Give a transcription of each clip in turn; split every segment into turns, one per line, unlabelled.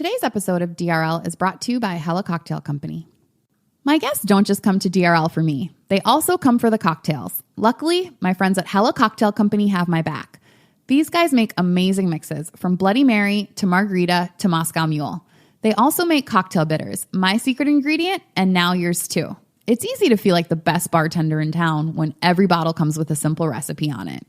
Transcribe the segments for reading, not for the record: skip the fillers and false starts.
Today's episode of DRL is brought to you by Hella Cocktail Company. My guests don't just come to DRL for me. They also come for the cocktails. Luckily, my friends at Hella Cocktail Company have my back. These guys make amazing mixes, from Bloody Mary to Margarita to Moscow Mule. They also make cocktail bitters, my secret ingredient, and now yours too. It's easy to feel like the best bartender in town when every bottle comes with a simple recipe on it.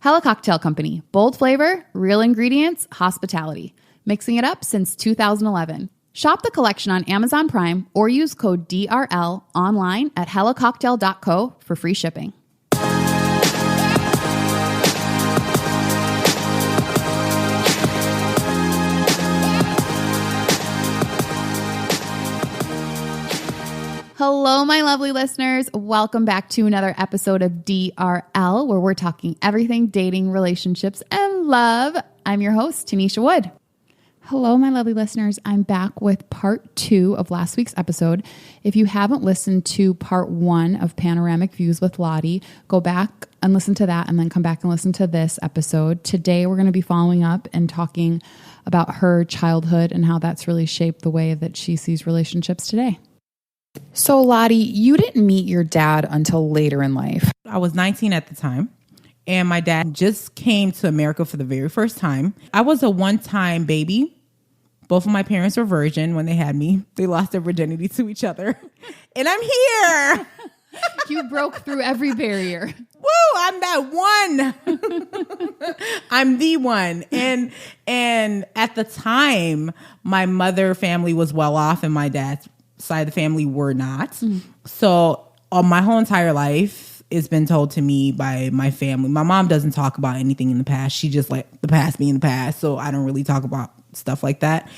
Hella Cocktail Company, bold flavor, real ingredients, hospitality. Mixing it up since 2011. Shop the collection on Amazon Prime or use code DRL online at hellacocktail.co for free shipping. Hello, my lovely listeners. Welcome back to another episode of DRL, where we're talking everything dating, relationships, and love. I'm your host, Tanisha Wood. Hello, my lovely listeners. I'm back with part 2 of last week's episode. If you haven't listened to part 1 of Panoramic Views with Lottie, go back and listen to that and then come back and listen to this episode. Today, we're going to be following up and talking about her childhood and how that's really shaped the way that she sees relationships today. So, Lottie, you didn't meet your dad until later in life.
I was 19 at the time, and my dad just came to America for the very first time. I was a one-time baby. Both of my parents were virgin when they had me. They lost their virginity to each other. And I'm here.
You broke through every barrier.
Woo, I'm that one. I'm the one. And at the time, my mother family was well off and my dad's side of the family were not. So my whole entire life has been told to me by my family. My mom doesn't talk about anything in the past. She just let the past be in the past. So I don't really talk about stuff like that.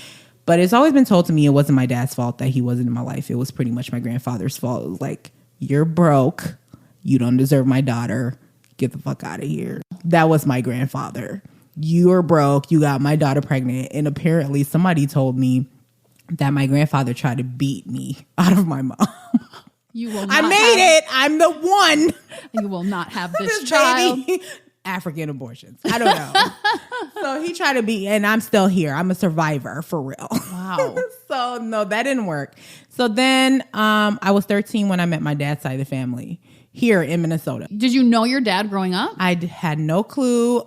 But it's always been told to me it wasn't my dad's fault that he wasn't in my life. It was pretty much my grandfather's fault. It was like, you're broke. You don't deserve my daughter. Get the fuck out of here. That was my grandfather. You're broke. You got my daughter pregnant. And apparently somebody told me that my grandfather tried to beat me out of my mom.
You will not
I made it. I'm the one.
You will not have this child.
Baby. African abortions. I don't know. So he tried to beat, and I'm still here. I'm a survivor for real.
Wow.
So no, that didn't work. So then I was 13 when I met my dad's side of the family here in Minnesota.
Did you know your dad growing up?
I had no clue.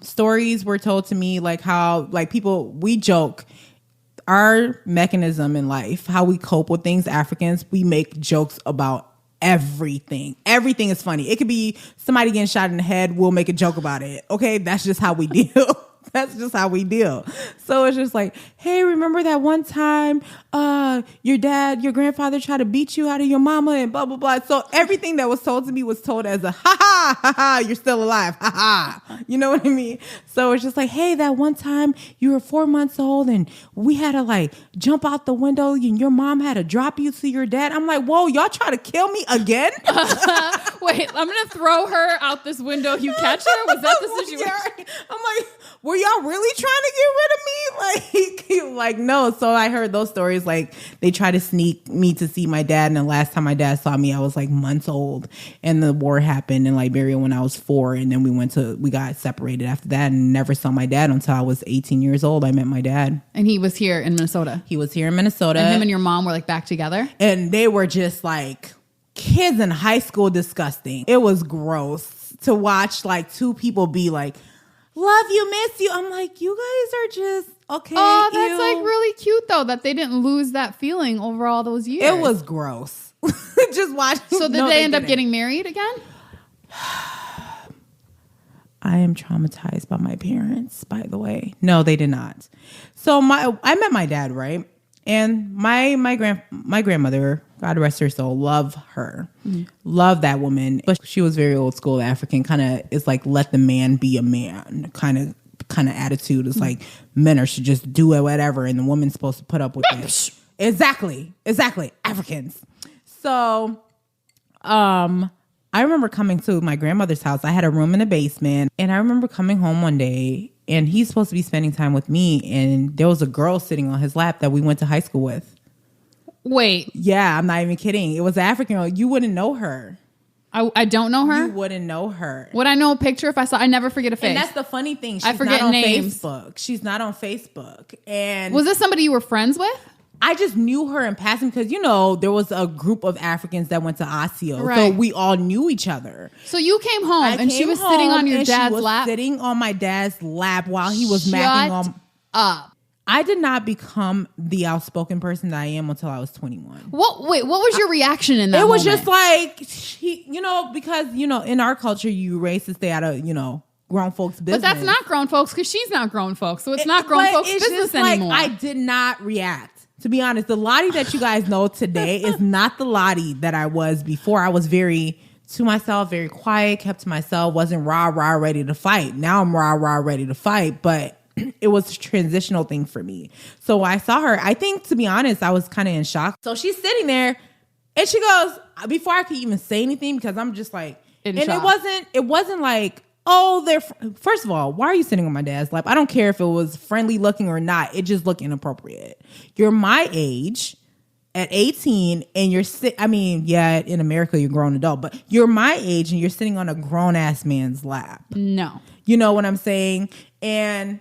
Stories were told to me like how we joke. Our mechanism in life, how we cope with things, Africans, we make jokes about everything. Everything is funny. It could be somebody getting shot in the head. We'll make a joke about it. Okay. That's just how we deal. That's just how we deal. So it's just like, hey, remember that one time your grandfather tried to beat you out of your mama and blah, blah, blah. So everything that was told to me was told as a ha ha, you're still alive. Ha ha. You know what I mean? So it's just like, hey, that one time you were 4 months old and we had to like jump out the window and your mom had to drop you to your dad. I'm like, whoa, y'all try to kill me again?
Wait, I'm going to throw her out this window. You catch her? Was that the situation?
I'm like, were y'all really trying to get rid of me? Like, no. So I heard those stories. Like, they tried to sneak me to see my dad. And the last time my dad saw me, I was like months old. And the war happened in Liberia when I was 4. And then we got separated after that and never saw my dad until I was 18 years old. I met my dad.
And he was here in Minnesota?
He was here in Minnesota.
And him and your mom were like back together?
And they were just like kids in high school disgusting. It was gross to watch like two people be like, love you, miss you. I'm like, you guys are just okay.
Oh, that's like really cute though that they didn't lose that feeling over all those years.
It was gross. Just watching.
So did they end up getting married again?
I am traumatized by my parents, by the way. No, they did not. So I met my dad, right? And my grandmother, God rest her soul, love her. Mm-hmm. Love that woman. But she was very old school African, kind of is like, let the man be a man kind of attitude. It's like men should just do it, whatever. And the woman's supposed to put up with it. Exactly. Africans. So, I remember coming to my grandmother's house. I had a room in the basement and I remember coming home one day and he's supposed to be spending time with me. And there was a girl sitting on his lap that we went to high school with.
Wait.
Yeah, I'm not even kidding. It was an African girl. You wouldn't know her.
I don't know her.
You wouldn't know her.
Would I know a picture if I saw? I never forget a face.
And that's the funny thing. She's
I forget
not on
names.
Facebook. She's not on Facebook. And
was this somebody you were friends with?
I just knew her in passing because, there was a group of Africans that went to Osseo.
Right.
So we all knew each other.
So you came home and she was sitting on your dad's lap?
Sitting on my dad's lap while he was macking on.
Up.
I did not become the outspoken person that I am until I was 21.
What was your reaction in that
It was
moment?
just like, because, in our culture, you raised to stay out of, grown folks' business.
But that's not grown folks because she's not grown folks. So it's not grown folks' business anymore.
Like, I did not react. To be honest, the Lottie that you guys know today is not the Lottie that I was before. I was very to myself, very quiet, kept to myself, wasn't rah, ready to fight. Now I'm rah, ready to fight, but it was a transitional thing for me. So when I saw her, I think, to be honest, I was kind of in shock. So she's sitting there and she goes, before I could even say anything, because I'm just like,
in
and
shock.
it wasn't like, oh, first of all, why are you sitting on my dad's lap? I don't care if it was friendly looking or not. It just looked inappropriate. You're my age at 18 and you're in America, you're a grown adult, but you're my age and you're sitting on a grown ass man's lap.
No.
You know what I'm saying? And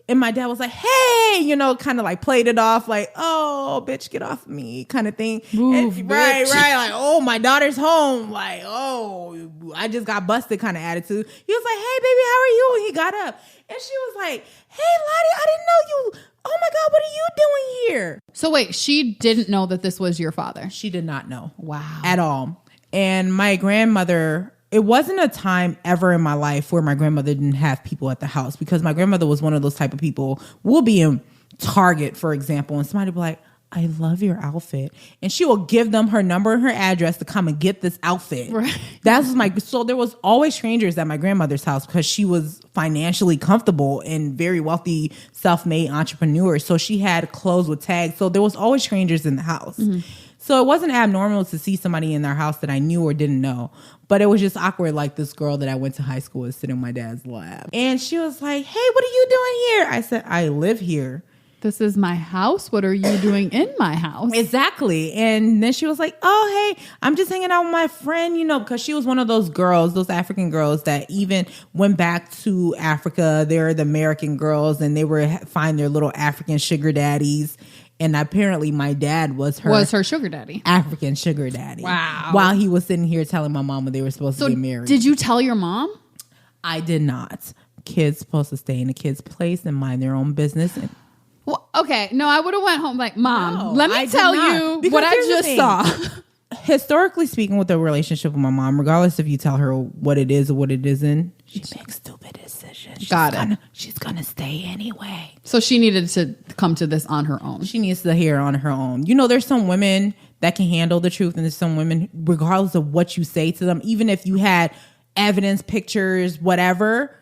my dad was like, hey, kind of like played it off like, oh, bitch, get off of me kind of thing.
Move,
right.
bitch.
Like, oh, my daughter's home. Like, oh, I just got busted kind of attitude. He was like, hey, baby, how are you? And he got up. And she was like, hey, Lottie, I didn't know you. Oh, my God, what are you doing here?
So wait, she didn't know that this was your father?
She did not know.
Wow.
At all. And my grandmother... It wasn't a time ever in my life where my grandmother didn't have people at the house, because my grandmother was one of those type of people. We'll be in Target, for example, and somebody will be like, I love your outfit. And she will give them her number and her address to come and get this outfit.
Right.
So there was always strangers at my grandmother's house because she was financially comfortable and very wealthy, self-made entrepreneur. So she had clothes with tags. So there was always strangers in the house. Mm-hmm. So it wasn't abnormal to see somebody in their house that I knew or didn't know. But it was just awkward, like this girl that I went to high school with sitting on my dad's lap. And she was like, hey, what are you doing here? I said, I live here.
This is my house. What are you doing in my house?
Exactly. And then she was like, oh, hey, I'm just hanging out with my friend, because she was one of those girls, those African girls that even went back to Africa. They're the American girls and they were find their little African sugar daddies. And apparently my dad was her
sugar daddy.
African sugar daddy.
Wow.
While he was sitting here telling my mama they were supposed to get married.
Did you tell your mom?
I did not. Kids supposed to stay in a kid's place and mind their own business.
Well, okay. No, I would have went home like, Mom,
No,
let me tell you what I just saw.
Historically speaking, with the relationship with my mom, regardless if you tell her what it is or what it isn't, she makes stupid decisions. She's gonna stay anyway.
So she needed to come to this on her own.
She needs to hear it on her own. There's some women that can handle the truth, and there's some women, regardless of what you say to them, even if you had evidence, pictures, whatever.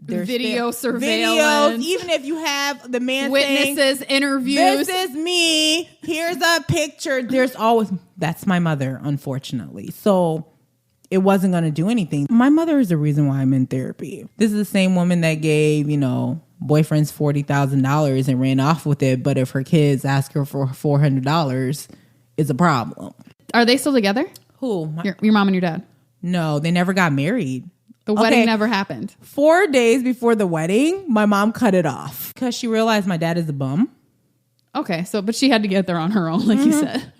There's
surveillance,
videos, even if you have the man
witnesses,
saying,
interviews.
This is me. Here's a picture. There's always, that's my mother, unfortunately. So it wasn't going to do anything. My mother is the reason why I'm in therapy. This is the same woman that gave, boyfriends $40,000 and ran off with it. But if her kids ask her for $400, it's a problem.
Are they still together?
Who?
Your mom and your dad?
No, they never got married.
The wedding never happened.
4 days before the wedding, my mom cut it off because she realized my dad is a bum.
Okay, but she had to get there on her own, like you said.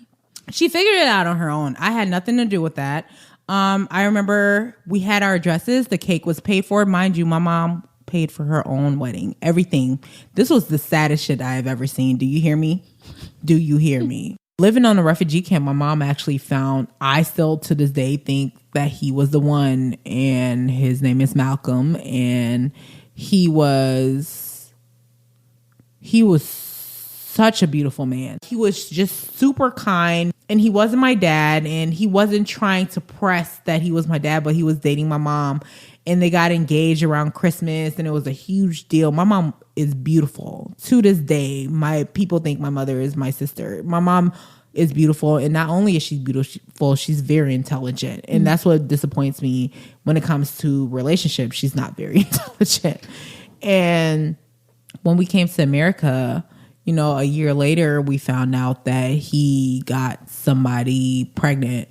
She figured it out on her own. I had nothing to do with that. I remember we had our dresses. The cake was paid for. Mind you, my mom paid for her own wedding. Everything. This was the saddest shit I have ever seen. Do you hear me? Do you hear me? Living on a refugee camp, my mom actually found, I still to this day think that he was the one, and his name is Malcolm, and he was such a beautiful man. He was just super kind, and he wasn't my dad, and he wasn't trying to press that he was my dad, but he was dating my mom, and they got engaged around Christmas, and it was a huge deal. My mom is beautiful. To this day, my people think my mother is my sister. My mom is beautiful, and not only is she beautiful, she's very intelligent, and that's what disappoints me when it comes to relationships. She's not very intelligent. And when we came to America, a year later, we found out that he got somebody pregnant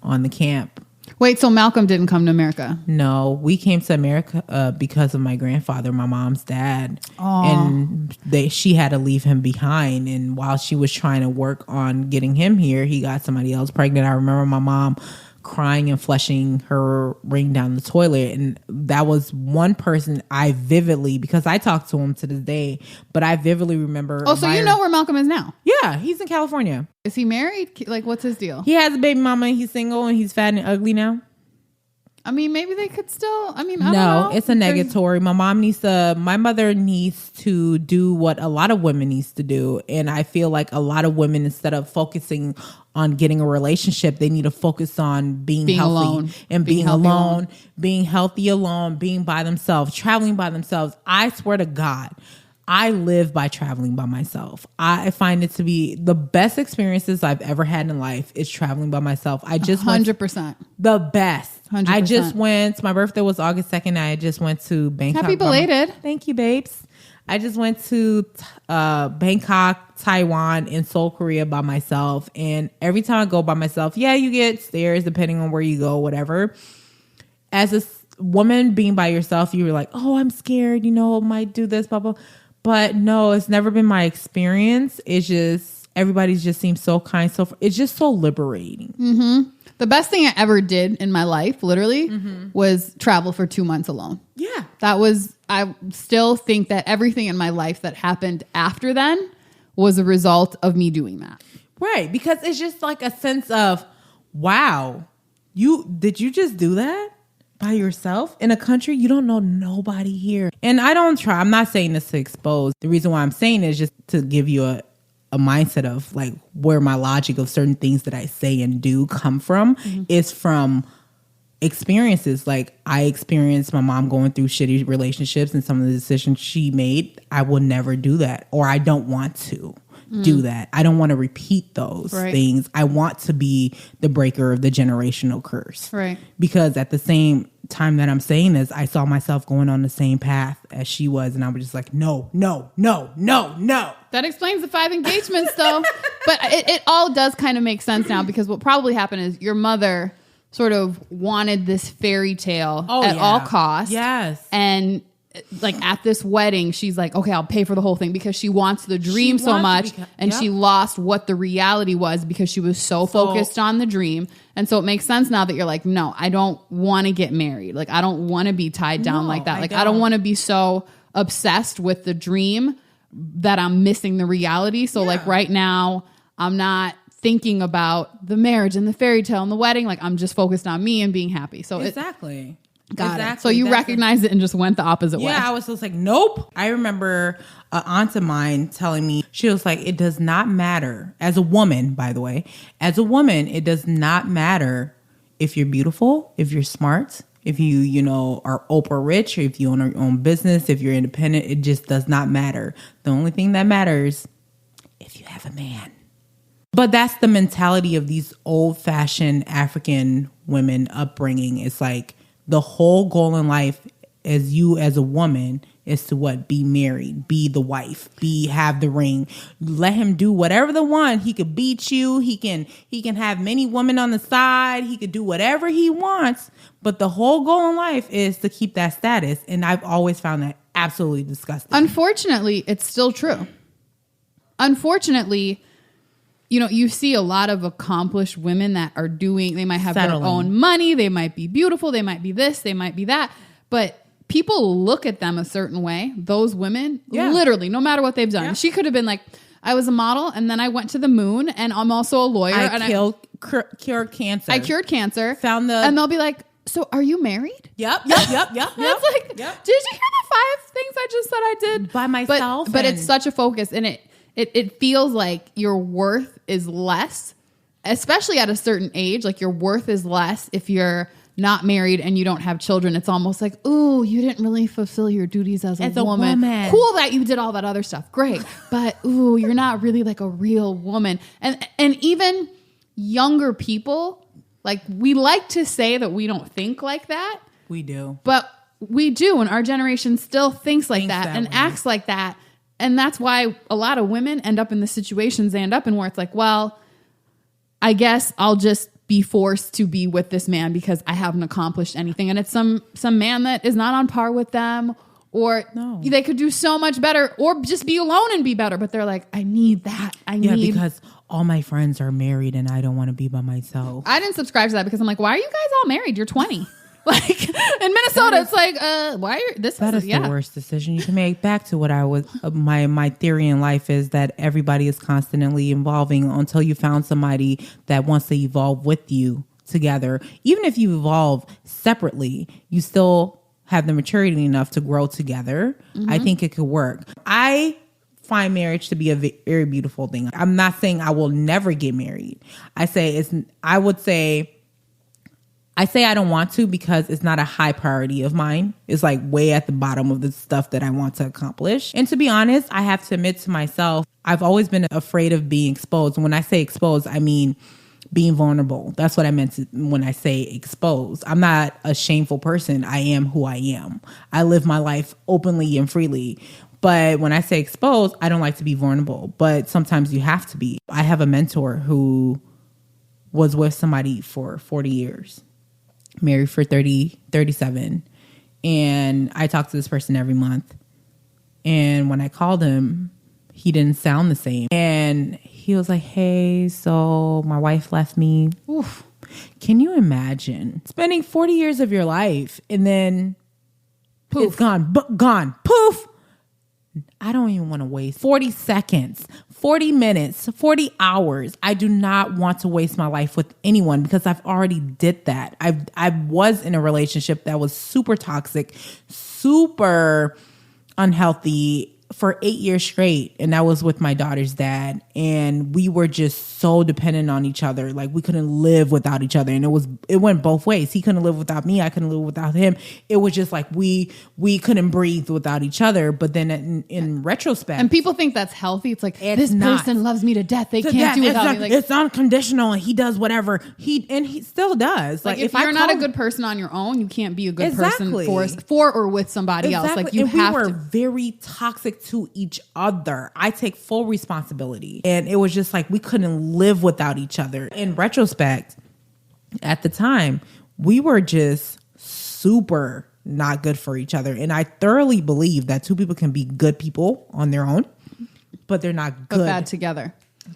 on the camp.
Wait, so Malcolm didn't come to America?
No, we came to America because of my grandfather, my mom's dad.
Aww.
And she had to leave him behind. And while she was trying to work on getting him here, he got somebody else pregnant. I remember my mom crying and flushing her ring down the toilet. And that was one person I vividly, because I talked to him to this day, but I vividly remember.
Oh, so you know where Malcolm is now?
Yeah, he's in California.
Is he married? Like, what's his deal?
He has a baby mama and he's single and he's fat and ugly now.
I mean, maybe they could still, I don't
No,
know.
it's a negatory. My mother needs to do what a lot of women needs to do. And I feel like a lot of women, instead of focusing on getting a relationship, they need to focus on being healthy
alone.
and being alone, being healthy alone, being by themselves, traveling by themselves. I swear to God, I live by traveling by myself. I find it to be the best experiences I've ever had in life is traveling by myself. I just
100%.
The best.
100%.
I just went, my birthday was August 2nd. I just went to Bangkok.
Happy belated.
Thank you, babes. I just went to Bangkok, Taiwan, and Seoul, Korea by myself. And every time I go by myself, you get stares depending on where you go, whatever. As a woman being by yourself, you were like, oh, I'm scared, might do this, blah, blah. But no, it's never been my experience. It's just, everybody just seems so kind. It's just so liberating.
Mm-hmm. The best thing I ever did in my life, literally, was travel for 2 months alone.
Yeah.
I still think that everything in my life that happened after then was a result of me doing that.
Right. Because it's just like a sense of, wow, did you just do that? By yourself in a country you don't know nobody here. And I'm not saying this to expose. The reason why I'm saying it is just to give you a mindset of like where my logic of certain things that I say and do come from is from experiences. Like I experienced my mom going through shitty relationships and some of the decisions she made. I will never do that, or I don't want to do that. I don't want to repeat those things. I want to be the breaker of the generational curse.
Right.
Because at the same time that I'm saying this, I saw myself going on the same path as she was. And I was just like, no.
That explains the 5 engagements though. But it all does kind of make sense now, because what probably happened is your mother sort of wanted this fairy tale at all costs.
Yes.
And like at this wedding, she's like, okay, I'll pay for the whole thing, because she wants the dream so much. And she lost what the reality was because she was so focused on the dream. And so it makes sense now that you're like, no, I don't want to get married. Like, I don't want to be tied down like that. Like, I don't want to be so obsessed with the dream that I'm missing the reality. So like right now, I'm not thinking about the marriage and the fairy tale and the wedding. Like, I'm just focused on me and being happy. So
exactly.
Got it. So you recognized it and just went the opposite way.
Yeah, I was just like, nope. I remember an aunt of mine telling me, she was like, it does not matter. As a woman, by the way, as a woman, it does not matter if you're beautiful, if you're smart, if you are Oprah rich, or if you own your own business, if you're independent. It just does not matter. The only thing that matters, if you have a man. But that's the mentality of these old-fashioned African women upbringing. It's like, the whole goal in life as a woman is to be married, be the wife, have the ring. Let him do whatever the one. He could beat you. He can have many women on the side. He could do whatever he wants. But the whole goal in life is to keep that status. And I've always found that absolutely disgusting.
Unfortunately, it's still true. Unfortunately, you see a lot of accomplished women that are they might have their own money. They might be beautiful. They might be this. They might be that. But people look at them a certain way. Those women, literally, no matter what they've done. Yeah. She could have been like, I was a model and then I went to the moon and I'm also a lawyer.
I cured cancer.
I cured cancer.
And
they'll be like, so are you married?
Yep.
It's like, did you hear the 5 things I just said I did?
By myself.
But it's such a focus, and it feels like your worth is less, especially at a certain age. Like, your worth is less if you're not married and you don't have children. It's almost like, ooh, you didn't really fulfill your duties as a woman. Cool that you did all that other stuff. Great. But ooh, you're not really like a real woman. And even younger people, like, we like to say that we don't think like that.
We do.
But we do, and our generation still thinks like that and acts like that. And that's why a lot of women end up in the situations they end up in, where it's like, well, I guess I'll just be forced to be with this man because I haven't accomplished anything. And it's some man that is not on par with them, or they could do so much better, or just be alone and be better. But they're like, I need that.
Because all my friends are married and I don't want to be by myself.
I didn't subscribe to that because I'm like, why are you guys all married? You're 20. Like in Minnesota, it's like, why are this?
That is the worst decision you can make. Back to what I was, my theory in life is that everybody is constantly evolving until you found somebody that wants to evolve with you together. Even if you evolve separately, you still have the maturity enough to grow together. I think it could work. I find marriage to be a very beautiful thing. I'm not saying I will never get married. I say I don't want to because it's not a high priority of mine. It's like way at the bottom of the stuff that I want to accomplish. And to be honest, I have to admit to myself, I've always been afraid of being exposed. And when I say exposed, I mean being vulnerable. That's what I meant when I say exposed. I'm not a shameful person. I am who I am. I live my life openly and freely. But when I say exposed, I don't like to be vulnerable. But sometimes you have to be. I have a mentor who was with somebody for 40 years. Married for 37. And I talk to this person every month. And when I called him, he didn't sound the same. And he was like, hey, so my wife left me. Oof. Can you imagine spending 40 years of your life and then poof, it's gone, poof. I don't even want to waste 40 seconds, 40 minutes, 40 hours. I do not want to waste my life with anyone because I've already did that. I was in a relationship that was super toxic, super unhealthy for 8 years straight. And that was with my daughter's dad. And we were just so dependent on each other. Like we couldn't live without each other. And it went both ways. He couldn't live without me. I couldn't live without him. It was just like we couldn't breathe without each other. But then in retrospect.
And people think that's healthy. It's like, this person loves me to death. They can't do without me. Like,
it's unconditional and he does whatever. He still does.
Like if you're not a good person on your own, you can't be a good person for or with somebody else. Like
we were very toxic to each other. I take full responsibility. And it was just like we couldn't live without each other. In retrospect, at the time, we were just super not good for each other. And I thoroughly believe that two people can be good people on their own, but they're not good.
But bad together.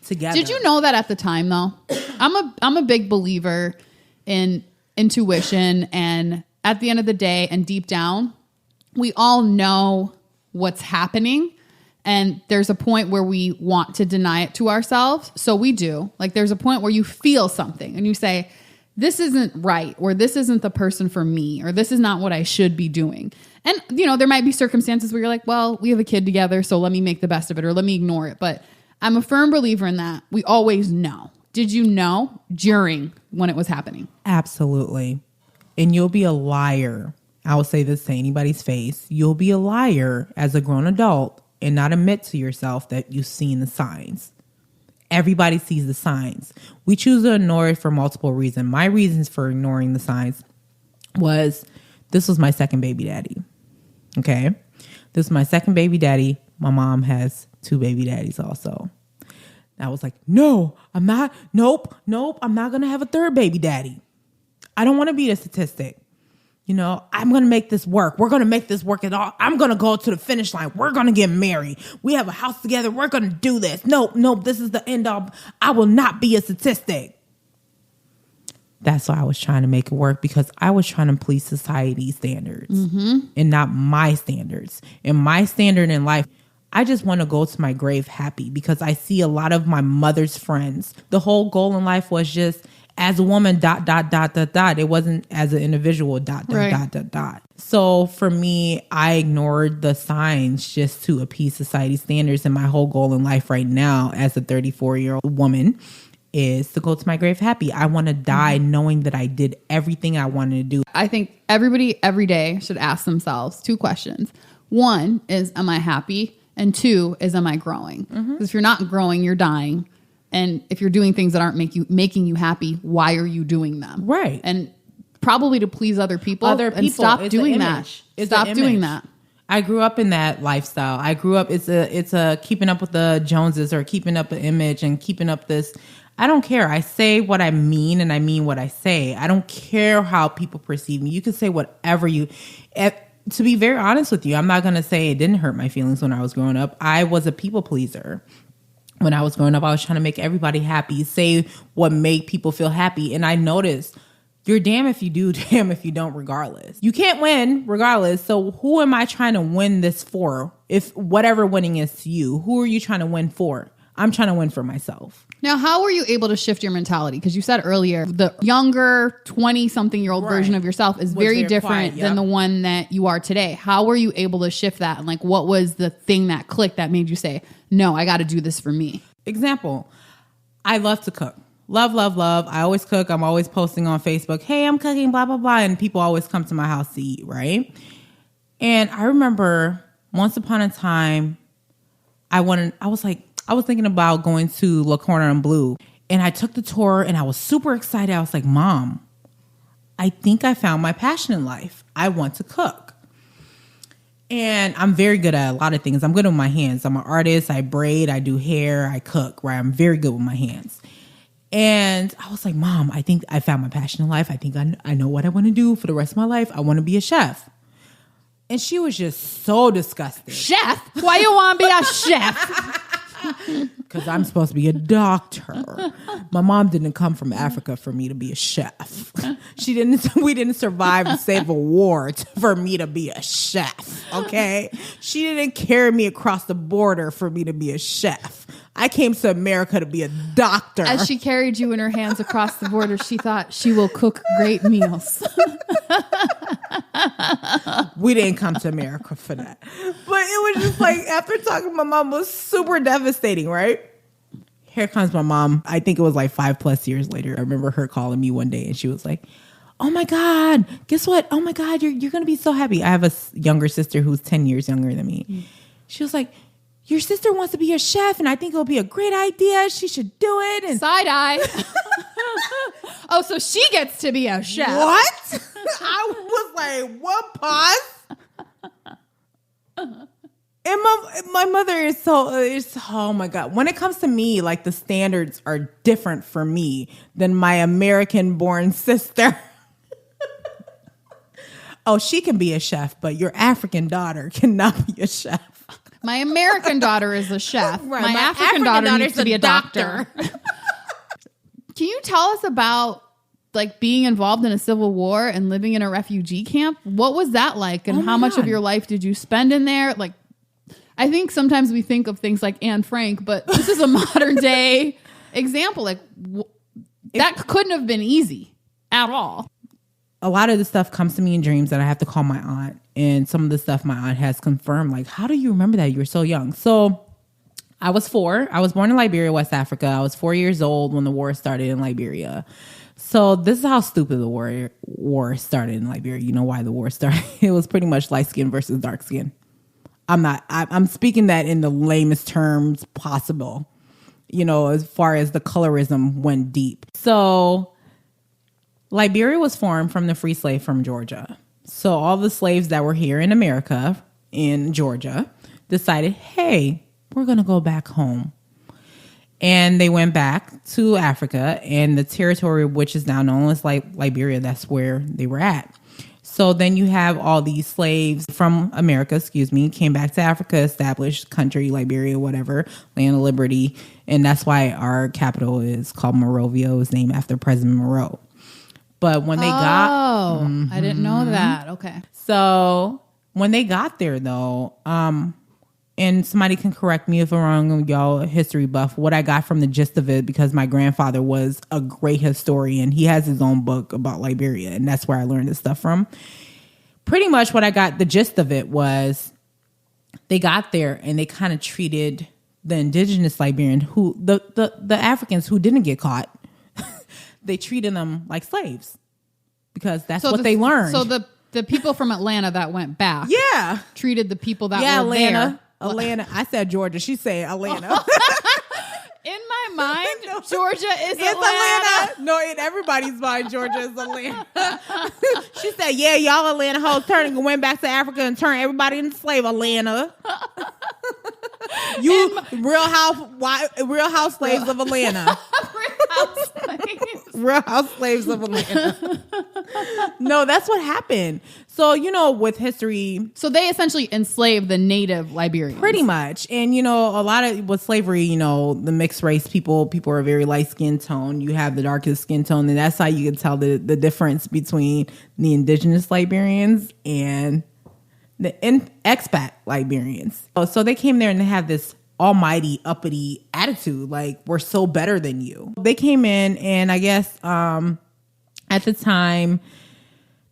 Did you know that at the time though? I'm a big believer in intuition, and at the end of the day and deep down, we all know what's happening. And there's a point where we want to deny it to ourselves. So we do. Like there's a point where you feel something and you say, this isn't right, or this isn't the person for me, or this is not what I should be doing. And, there might be circumstances where you're like, well, we have a kid together, so let me make the best of it, or let me ignore it. But I'm a firm believer in that. We always know. Did you know during when it was happening?
Absolutely. And you'll be a liar. I will say this to anybody's face. You'll be a liar as a grown adult and not admit to yourself that you've seen the signs. Everybody sees the signs. We choose to ignore it for multiple reasons. My reasons for ignoring the signs was this was my second baby daddy. Okay? This is my second baby daddy. My mom has 2 baby daddies also. I was like, no, I'm not. Nope. I'm not going to have a third baby daddy. I don't want to be a statistic. I'm going to make this work. We're going to make this work at all. I'm going to go to the finish line. We're going to get married. We have a house together. We're going to do this. Nope. This is the end all. I will not be a statistic. That's why I was trying to make it work, because I was trying to please society's standards and not my standards. And my standard in life, I just want to go to my grave happy, because I see a lot of my mother's friends. The whole goal in life was just as a woman, ... It wasn't as an individual, ... So for me, I ignored the signs just to appease society's standards. And my whole goal in life right now as a 34-year-old woman is to go to my grave happy. I want to die knowing that I did everything I wanted to do.
I think everybody every day should ask themselves 2 questions. 1 is, am I happy? And 2 is, am I growing? Because if you're not growing, you're dying. And if you're doing things that aren't making you happy, why are you doing them?
Right.
And probably to please other people. And stop doing that. Stop doing that.
I grew up in that lifestyle. I grew up, it's a keeping up with the Joneses, or keeping up an image and keeping up this. I don't care. I say what I mean and I mean what I say. I don't care how people perceive me. You can say whatever you... To be very honest with you, I'm not going to say it didn't hurt my feelings when I was growing up. I was a people pleaser. When I was growing up, I was trying to make everybody happy, say what made people feel happy. And I noticed you're damn if you do, damn if you don't, regardless. You can't win regardless. So who am I trying to win this for? If whatever winning is to you, who are you trying to win for? I'm trying to win for myself.
Now, how were you able to shift your mentality? Because you said earlier, the younger 20-something-year-old version of yourself is very different than the one that you are today. How were you able to shift that? And like, what was the thing that clicked that made you say, no, I got to do this for me?
Example, I love to cook. Love, love, love. I always cook. I'm always posting on Facebook, hey, I'm cooking, blah, blah, blah. And people always come to my house to eat, right? And I remember once upon a time, I was thinking about going to La Cordon Bleu. And I took the tour and I was super excited. I was like, Mom, I think I found my passion in life. I want to cook. And I'm very good at a lot of things. I'm good with my hands. I'm an artist. I braid, I do hair, I cook, right? I'm very good with my hands. And I was like, Mom, I think I found my passion in life. I think I know what I want to do for the rest of my life. I want to be a chef. And she was just so disgusted.
Chef? Why you want to be a chef?
Because I'm supposed to be a doctor. My mom didn't come from Africa for me to be a chef. We didn't survive and save a war for me to be a chef. Okay? She didn't carry me across the border for me to be a chef. I came to America to be a doctor.
As she carried you in her hands across the border, she thought she will cook great meals.
We didn't come to America for that. But it was just like, after talking to my mom, was super devastating, right? Here comes my mom. I think it was like 5+ years later. I remember her calling me one day and she was like, oh my God, guess what? Oh my God, you're going to be so happy. I have a younger sister who's 10 years younger than me. She was like, your sister wants to be a chef and I think it'll be a great idea. She should do it. And
side eye. Oh, so she gets to be a chef.
What? I was like, what? Pause? And my mother is oh my God. When it comes to me, like the standards are different for me than my American born sister. Oh, she can be a chef, but your African daughter cannot be a chef.
My American daughter is a chef.
Right.
My African daughter needs to be a doctor. Can you tell us about like being involved in a civil war and living in a refugee camp? What was that like? And how much of your life did you spend in there? Like, I think sometimes we think of things like Anne Frank, but this is a modern day example. Like that couldn't have been easy at all.
A lot of the stuff comes to me in dreams that I have to call my aunt. And some of the stuff my aunt has confirmed, like, how do you remember that? You were so young. So I was 4. I was born in Liberia, West Africa. I was 4 years old when the war started in Liberia. So this is how stupid the war started in Liberia. You know why the war started? It was pretty much light skin versus dark skin. I'm speaking that in the lamest terms possible, you know, as far as the colorism went deep. So Liberia was formed from the free slave from Georgia. So all the slaves that were here in America, in Georgia, decided, hey, we're going to go back home. And they went back to Africa and the territory, which is now known as like Liberia. That's where they were at. So then you have all these slaves from America, came back to Africa, established country, Liberia, whatever, land of liberty. And that's why our capital is called Monrovia. It was named after President Monroe. But when they got...
I didn't know that. Okay.
So when they got there, though, and somebody can correct me if I'm wrong, y'all, history buff, what I got from the gist of it, because my grandfather was a great historian. He has his own book about Liberia, and that's where I learned this stuff from. Pretty much what I got, the gist of it was they got there and they kind of treated the indigenous Liberian, who the Africans who didn't get caught, they treated them like slaves because that's what they learned.
So the people from Atlanta that went back, treated the people that were there.
Atlanta. I said Georgia. She said Atlanta.
In my mind, Georgia is Atlanta.
No, in everybody's mind, Georgia is Atlanta. She said, yeah, y'all Atlanta hoes went back to Africa and turned everybody into slave. Atlanta. You real house slaves of Atlanta. Real House Slaves of Atlanta. No, that's what happened. So, with history.
So they essentially enslaved the native Liberians.
Pretty much. And, a lot of with slavery, the mixed race people are very light skin tone. You have the darkest skin tone. And that's how you can tell the difference between the indigenous Liberians and the expat Liberians. So they came there and they had this almighty uppity attitude, like we're so better than you. They came in, and I guess at the time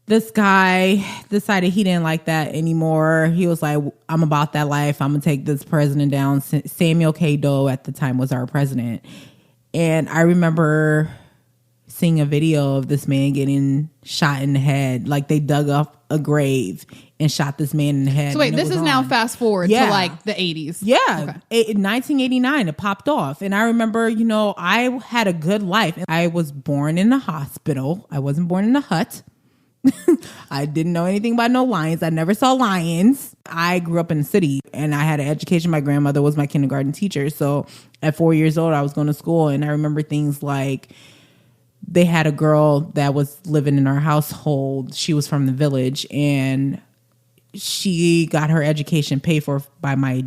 this guy decided he didn't like that anymore. He was like, I'm about that life, I'm gonna take this president down. Samuel K. Doe at the time was our president, and I remember seeing a video of this man getting shot in the head. Like they dug up a grave and shot this man in the head.
So wait, this is now fast forward to like the 80s.
Yeah. Okay. In 1989, it popped off. And I remember, I had a good life. I was born in the hospital. I wasn't born in a hut. I didn't know anything about no lions. I never saw lions. I grew up in the city and I had an education. My grandmother was my kindergarten teacher. So at 4 years old, I was going to school. And I remember things like, they had a girl that was living in our household. She was from the village, and she got her education paid for by my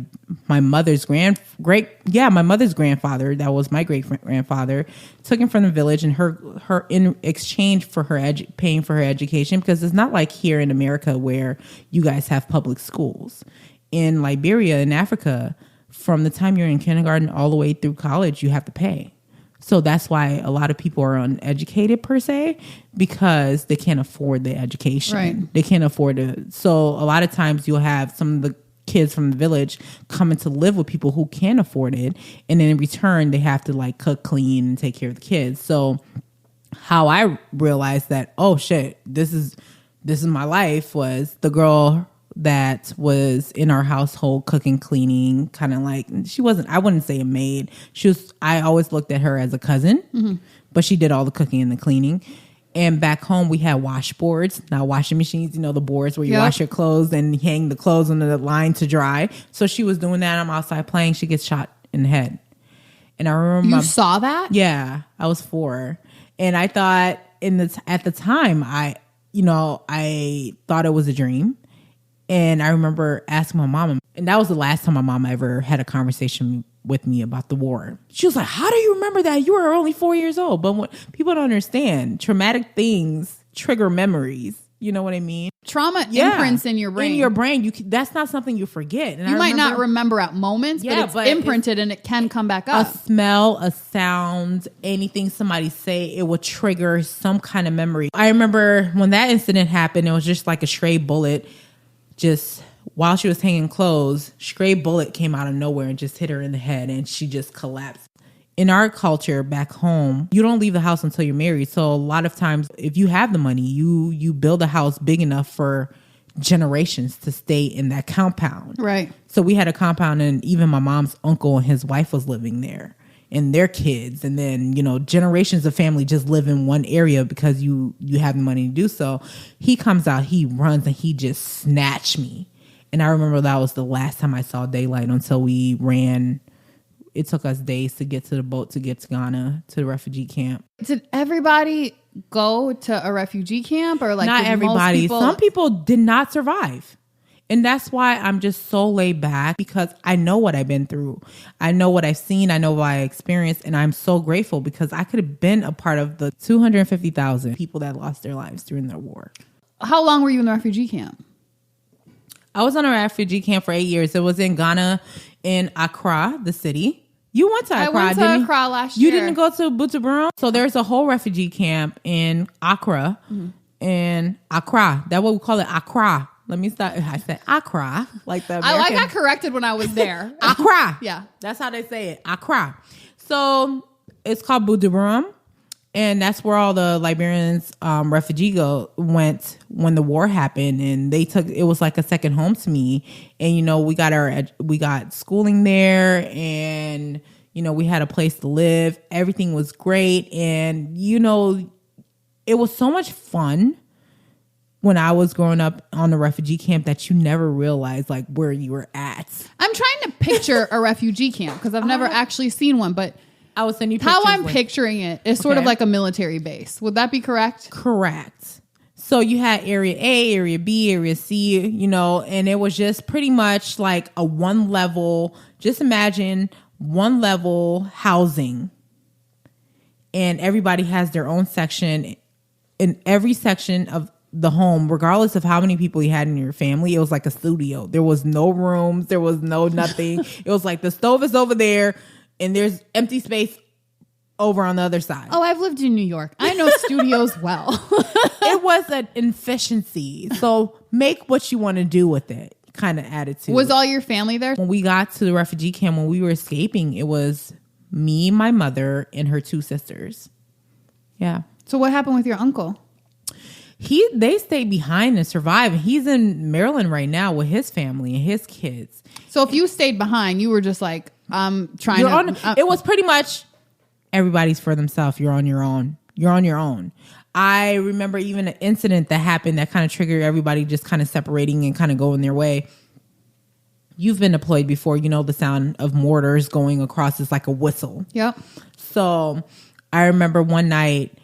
mother's my mother's grandfather. That was my great grandfather. Took him from the village, and her in exchange for her paying for her education, because it's not like here in America where you guys have public schools. In Liberia, in Africa, from the time you're in kindergarten all the way through college, you have to pay. So that's why a lot of people are uneducated per se, because they can't afford the education. Right. They can't afford it. So a lot of times you'll have some of the kids from the village coming to live with people who can afford it. And then in return, they have to like cook, clean, and take care of the kids. So how I realized that, oh shit, this is my life, was the girl that was in our household cooking, cleaning, kind of like, I wouldn't say a maid. I always looked at her as a cousin, but she did all the cooking and the cleaning. And back home we had washboards, not washing machines, the boards where you wash your clothes and hang the clothes on the line to dry. So she was doing that. I'm outside playing. She gets shot in the head. And I remember
you saw that?
Yeah, I was 4. And I thought at the time, I thought it was a dream. And I remember asking my mom, and that was the last time my mom ever had a conversation with me about the war. She was like, how do you remember that? You were only 4 years old. But what people don't understand, traumatic things trigger memories. You know what I mean?
Trauma imprints in your brain.
In your brain, that's not something you forget. And
you might not remember at moments, but it's imprinted and it can come back up.
A smell, a sound, anything somebody say, it will trigger some kind of memory. I remember when that incident happened, it was just like a stray bullet. Just while she was hanging clothes, stray bullet came out of nowhere and just hit her in the head, and she just collapsed. In our culture back home, you don't leave the house until you're married. So a lot of times, if you have the money, you build a house big enough for generations to stay in that compound.
Right.
So we had a compound, and even my mom's uncle and his wife was living there, and their kids, and then generations of family just live in one area because you have the money to do so. He comes out, he runs, and he just snatched me. And I remember that was the last time I saw daylight until we ran. It took us days to get to the boat to get to Ghana, to the refugee camp.
Did everybody go to a refugee camp, or like
not everybody? Some people did not survive. And that's why I'm just so laid back, because I know what I've been through. I know what I've seen. I know what I experienced. And I'm so grateful, because I could have been a part of the 250,000 people that lost their lives during the war.
How long were you in the refugee camp?
I was on a refugee camp for 8 years. It was in Ghana, in Accra, the city. You went to Accra,
I went to Accra last
year.
You
didn't go to Butuburum? So there's a whole refugee camp in Accra. In Accra. That's what we call it, Accra. Let me start. I said Accra, like the American.
I got corrected when I was there.
Accra.
Yeah.
That's how they say it. Accra. So it's called Butuburum. And that's where all the Liberians refugee went when the war happened. And it was like a second home to me. And, we got schooling there, and, we had a place to live. Everything was great. And, it was so much fun when I was growing up on the refugee camp that you never realized like where you were at.
I'm trying to picture a refugee camp, because I've never actually seen one, but
I will send you pictures.
How I'm picturing it is sort of like a military base. Would that be correct?
Correct. So you had area A, area B, area C, you know, and it was just pretty much like a one level, just imagine one level housing. And everybody has their own section. In every section of the home, regardless of how many people you had in your family, it was like a studio. There was no rooms. There was no nothing. It was like the stove is over there and there's empty space over on the other side.
Oh, I've lived in New York. I know studios well.
It was an efficiency. So make what you want to do with it kind of attitude.
Was all your family there?
When we got to the refugee camp, when we were escaping, it was me, my mother, and her 2 sisters. Yeah.
So what happened with your uncle?
They stayed behind and survived. He's in Maryland right now with his family and his kids.
So if you stayed behind, you were just like,
it was pretty much everybody's for themselves. You're on your own. You're on your own. I remember even an incident that happened that kind of triggered everybody just kind of separating and kind of going their way. You've been deployed before. You know the sound of mortars going across is like a whistle.
Yep.
So I remember one night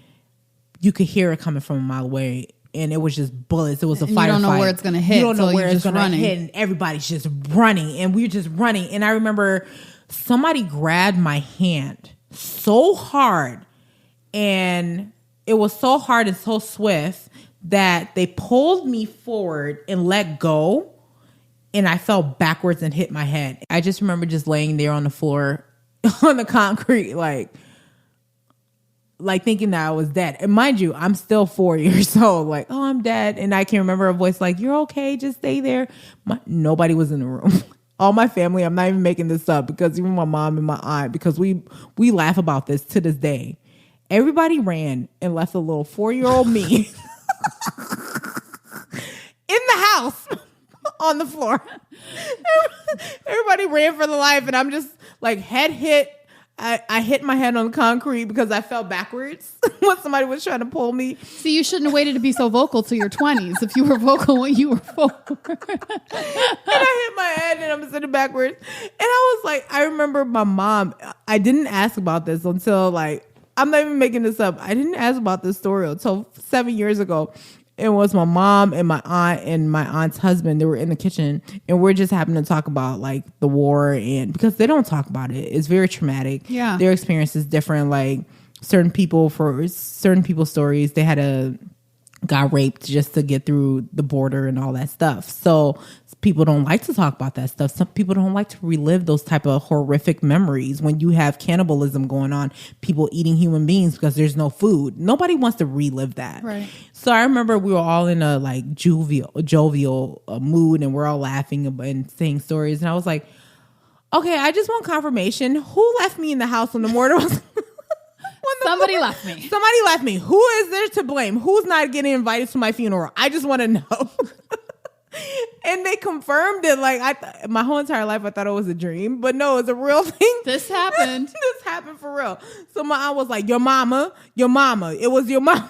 you could hear it coming from a mile away. And it was just bullets. It was a firefight. You
don't know where it's going to hit.
You don't know where it's going to hit. And everybody's just running. And we were just running. And I remember somebody grabbed my hand so hard. And it was so hard and so swift that they pulled me forward and let go. And I fell backwards and hit my head. I just remember just laying there on the floor, on the concrete, like thinking that I was dead. And mind you, I'm still 4 years old. Like, oh, I'm dead. And I can remember a voice like, you're okay. Just stay there. Nobody was in the room. All my family, I'm not even making this up because even my mom and my aunt, because we laugh about this to this day. Everybody ran and left a little 4-year-old me in the house on the floor. Everybody ran for the life. And I'm just like head hit. I hit my head on the concrete because I fell backwards when somebody was trying to pull me.
See, you shouldn't have waited to be so vocal till your 20s. If you were vocal when you were vocal.
And I hit my head and I'm sitting backwards. And I was like, I remember my mom, I didn't ask about this until like, I'm not even making this up. I didn't ask about this story until 7 years ago. It was my mom and my aunt and my aunt's husband. They were in the kitchen and we're just happening to talk about like the war, and because they don't talk about it. It's very traumatic.
Yeah.
Their experience is different. Like certain people's stories, they got raped just to get through the border and all that stuff. So people don't like to talk about that stuff. Some people don't like to relive those type of horrific memories when you have cannibalism going on, people eating human beings because there's no food. Nobody wants to relive that.
Right.
So I remember we were all in a like jovial mood and we're all laughing and saying stories. And I was like, okay, I just want confirmation. Who left me in the house when the mortar was...
Somebody left me.
Somebody left me. Who is there to blame? Who's not getting invited to my funeral? I just want to know. And they confirmed it. Like my whole entire life, I thought it was a dream, but no, it's a real thing.
This happened.
This happened for real. So my aunt was like, your mama. It was your mama.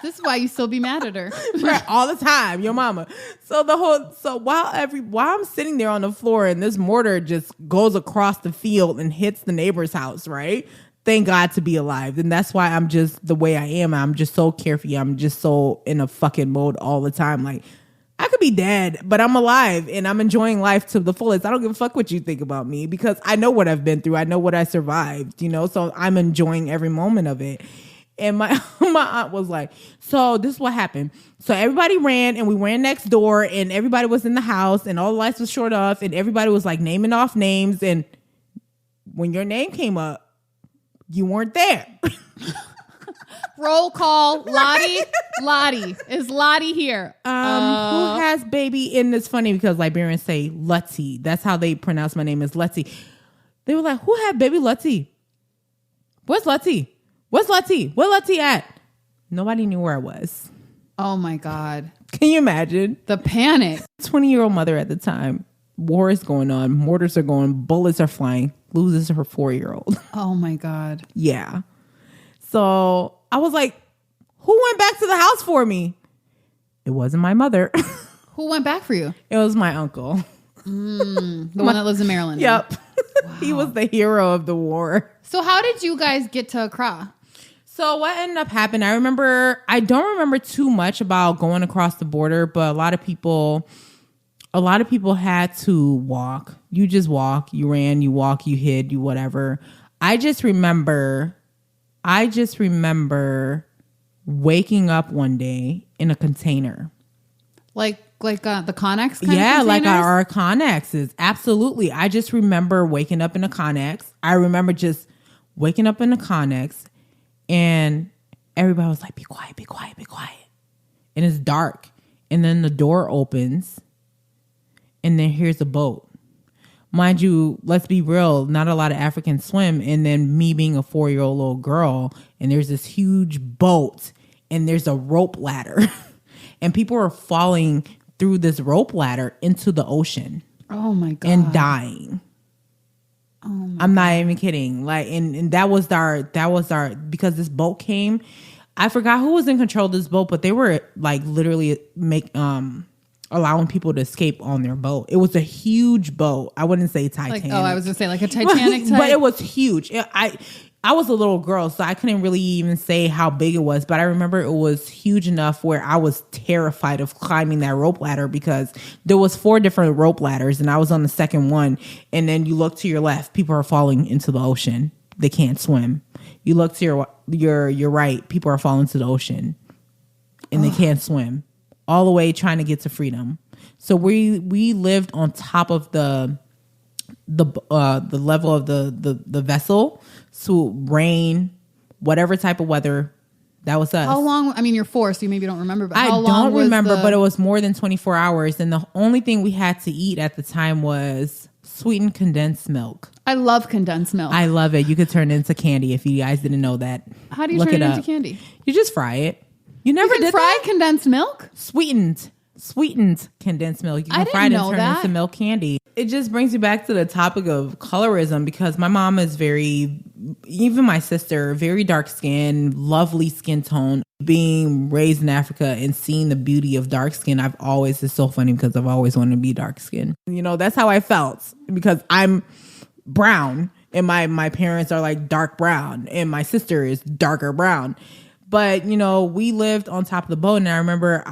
This is why you still be mad at her.
Right, all the time, your mama. So while I'm sitting there on the floor and this mortar just goes across the field and hits the neighbor's house, right? Thank God to be alive. And that's why I'm just the way I am. I'm just so carefree. I'm just so in a fucking mode all the time. Like, I could be dead, but I'm alive and I'm enjoying life to the fullest. I don't give a fuck what you think about me because I know what I've been through. I know what I survived, so I'm enjoying every moment of it. And my aunt was like, so this is what happened. So everybody ran and we ran next door and everybody was in the house and all the lights was short off and everybody was like naming off names. And when your name came up, you weren't there.
Roll call. Lottie. Lottie. Is Lottie here?
Who has baby in this? Funny because Liberians say Lottie. That's how they pronounce my name is Lottie. They were like, who had baby Lottie? Where's Lottie? Where's Lottie? Where Lottie at? Nobody knew where I was.
Oh my God.
Can you imagine?
The panic.
20-year-old mother at the time. War is going on. Mortars are going. Bullets are flying. Loses her 4-year-old.
Oh my God.
Yeah. So I was like, who went back to the house for me? It wasn't my mother.
Who went back for you?
It was my uncle.
The one that lives in Maryland.
Yep.
Wow.
He was the hero of the war.
So how did you guys get to Accra?
So what ended up happening, I don't remember too much about going across the border, but a lot of people had to walk. You just walk, you ran, you walk, you hid, you whatever. I just remember waking up one day in a container.
Like the Connex kind
Yeah,
of
like
containers?
our Connexes. Absolutely. I just remember waking up in a Connex. I remember just waking up in a Connex and everybody was like, be quiet, be quiet, be quiet. And it's dark. And then the door opens and then here's a boat. Mind you, let's be real, not a lot of Africans swim. And then me being a 4-year-old little girl, and there's this huge boat and there's a rope ladder. And people are falling through this rope ladder into the ocean.
Oh my God.
And dying. I'm not even kidding. Like, and that was our, because this boat came, I forgot who was in control of this boat, but they were like literally allowing people to escape on their boat. It was a huge boat. I wouldn't say Titanic.
I was gonna say like a Titanic type.
But it was huge. I was a little girl, so I couldn't really even say how big it was, but I remember it was huge enough where I was terrified of climbing that rope ladder because there was 4 different rope ladders and I was on the second one. And then you look to your left, people are falling into the ocean. They can't swim. You look to your right, people are falling to the ocean and they can't swim. All the way trying to get to freedom. So we lived on top of the level of the vessel. So rain, whatever type of weather, that was us.
How long? I mean, you're 4, so you maybe don't remember. But
I
how long
don't
was
remember, but it was more than 24 hours. And the only thing we had to eat at the time was sweetened condensed milk.
I love condensed milk.
I love it. You could turn it into candy if you guys didn't know that.
How do you
Look
turn it
up.
into candy?
You just fry it. You never
You can
did
fry
that?
condensed milk?
Sweetened condensed milk. You
I
can
didn't
fry it and
know
turn it
that.
into milk candy. It just brings you back to the topic of colorism because my mom is even my sister, very dark skin, lovely skin tone. Being raised in Africa and seeing the beauty of dark skin, it's so funny because I've always wanted to be dark skin. You know, that's how I felt because I'm brown and my parents are like dark brown and my sister is darker brown. But, you know, we lived on top of the boat and I remember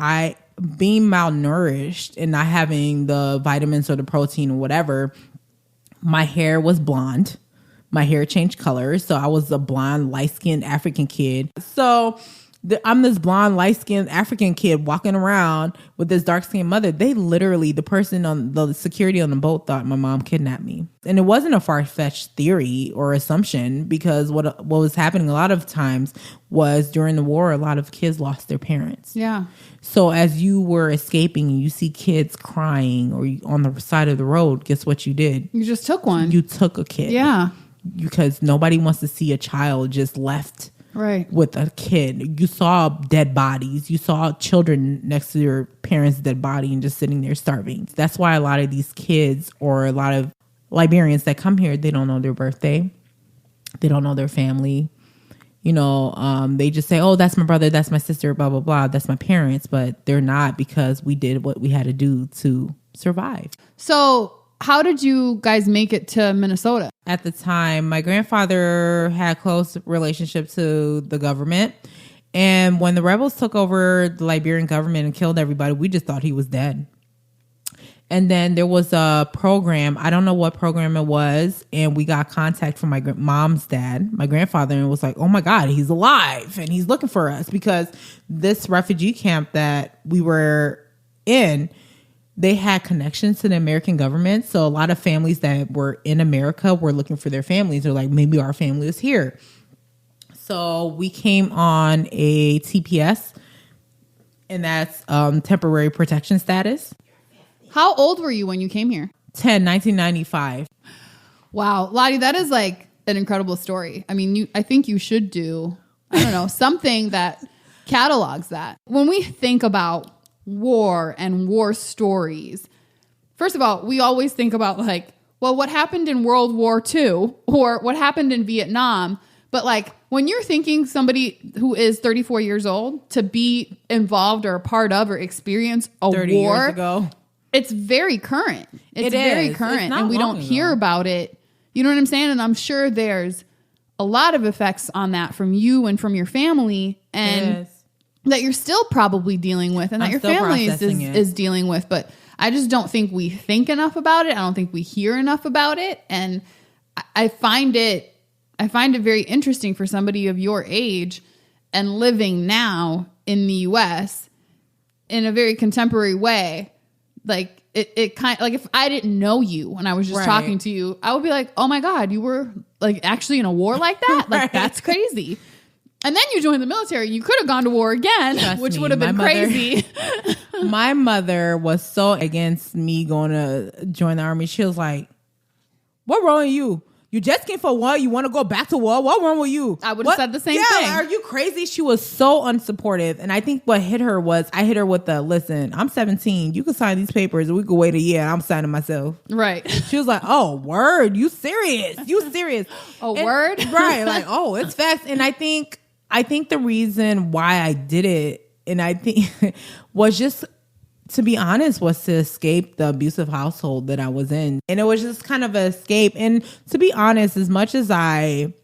being malnourished and not having the vitamins or the protein or whatever. My hair was blonde. My hair changed colors. So I was a blonde, light-skinned African kid. So I'm this blonde, light-skinned African kid walking around with this dark-skinned mother. They literally, the person on the security on the boat thought my mom kidnapped me. And it wasn't a far-fetched theory or assumption because what was happening a lot of times was during the war, a lot of kids lost their parents.
Yeah.
So as you were escaping and you see kids crying or on the side of the road, guess what you did?
You just took one.
You took a kid.
Yeah.
Because nobody wants to see a child just left with a kid. You saw dead bodies. You saw children next to their parents' dead body and just sitting there starving. That's why a lot of these kids or a lot of Liberians that come here, they don't know their birthday. They don't know their family. You know, they just say, oh, that's my brother, that's my sister, blah, blah, blah. That's my parents. But they're not because we did what we had to do to survive.
So how did you guys make it to Minnesota?
At the time, my grandfather had close relationship to the government. And when the rebels took over the Liberian government and killed everybody, we just thought he was dead. And then there was a program, I don't know what program it was, and we got contact from my mom's dad, my grandfather, and was like, oh my God, he's alive and he's looking for us because this refugee camp that we were in, they had connections to the American government. So a lot of families that were in America were looking for their families. They're like, maybe our family is here. So we came on a TPS, and that's temporary protection status.
How old were you when you came here?
1995.
Wow. Lottie, that is like an incredible story. I mean, I think you should do, I don't know, something that catalogs that. When we think about war and war stories, first of all, we always think about like, well, what happened in World War II or what happened in Vietnam. But like when you're thinking somebody who is 34 years old to be involved or a part of or experience a
30
war,
years ago.
it's very current. It's very current. And we don't hear about it You know what I'm saying? And I'm sure there's a lot of effects on that from you and from your family, and that you're still probably dealing with, and that your family is dealing with. But I just don't think we think enough about it. I don't think we hear enough about it. And I find it very interesting for somebody of your age and living now in the US in a very contemporary way. Like it kind of like, if I didn't know you when I was just talking to you, I would be like, oh my God, you were like actually in a war like that? Like that's crazy. And then you joined the military. You could have gone to war again, which would have been crazy.
My mother was so against me going to join the army. She was like, what wrong with you? You just came for war. You want to go back to war? What wrong with you?
I would have said the same thing.
Are you crazy? She was so unsupportive. And I think what hit her was, I hit her with the, listen, I'm 17. You can sign these papers and we could wait a year and I'm signing myself.
Right.
She was like, oh, word. You serious? You serious?
Word?
Right. Like, oh, it's facts. And I think the reason why I did it, and I think was just, to be honest, was to escape the abusive household that I was in. And it was just kind of an escape. And to be honest, as much as I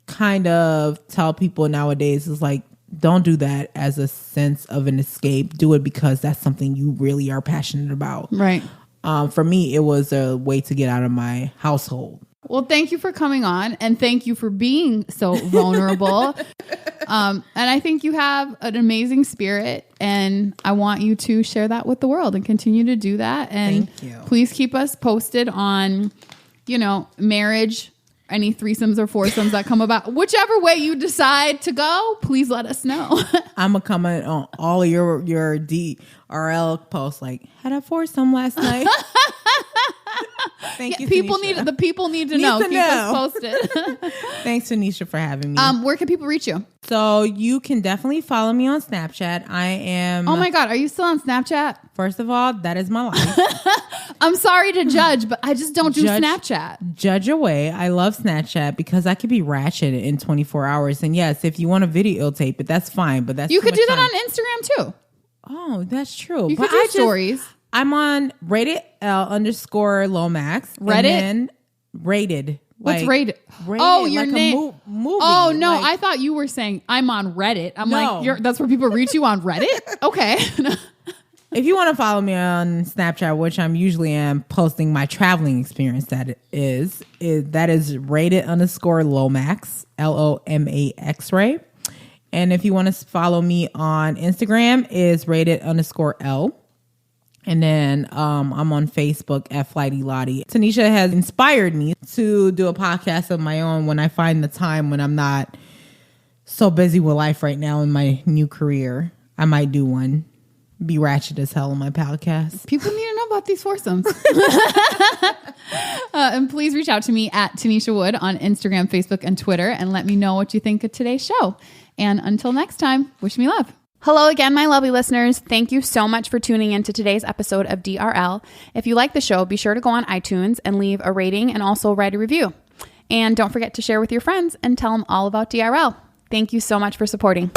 kind of tell people nowadays, is like, don't do that as a sense of an escape. Do it because that's something you really are passionate about.
Right.
For me, it was a way to get out of my household.
Well, thank you for coming on, and thank you for being so vulnerable. And I think you have an amazing spirit, and I want you to share that with the world and continue to do that. And
thank you. Please
keep us posted on, marriage, any threesomes or foursomes that come about. Whichever way you decide to go, please let us know.
I'm going to comment on all of your DRL posts like, had a foursome last night. Thank you, Tanisha.
The people need to know. Keep us posted.
Thanks, Tanisha, for having me.
Where can people reach you?
So you can definitely follow me on Snapchat. I am.
Oh my God, are you still on Snapchat?
First of all, that is my life.
I'm sorry to judge, but I just don't do Snapchat.
Judge away. I love Snapchat because I could be ratchet in 24 hours. And yes, if you want a video tape it, that's fine. But that's
you could do that on Instagram too.
Oh, that's true.
You could do stories.
I'm on rated L_Lomax.
Reddit?
And then rated.
What's rated? Oh, your name.
Movie.
Oh, no. I thought you were saying I'm on Reddit. I'm like, that's where people reach you on Reddit? Okay.
If you want to follow me on Snapchat, which I'm usually am posting my traveling experience, that is rated _Lomax, LOMAX. And if you want to follow me on Instagram, is rated _L. And then I'm on Facebook at Flighty Lottie. Tanisha has inspired me to do a podcast of my own when I find the time, when I'm not so busy with life right now in my new career. I might do one. Be ratchet as hell on my podcast.
People need to know about these foursomes. And please reach out to me at Tanisha Wood on Instagram, Facebook, and Twitter, and let me know what you think of today's show. And until next time, wish me love. Hello again, my lovely listeners. Thank you so much for tuning in to today's episode of DRL. If you like the show, be sure to go on iTunes and leave a rating and also write a review. And don't forget to share with your friends and tell them all about DRL. Thank you so much for supporting.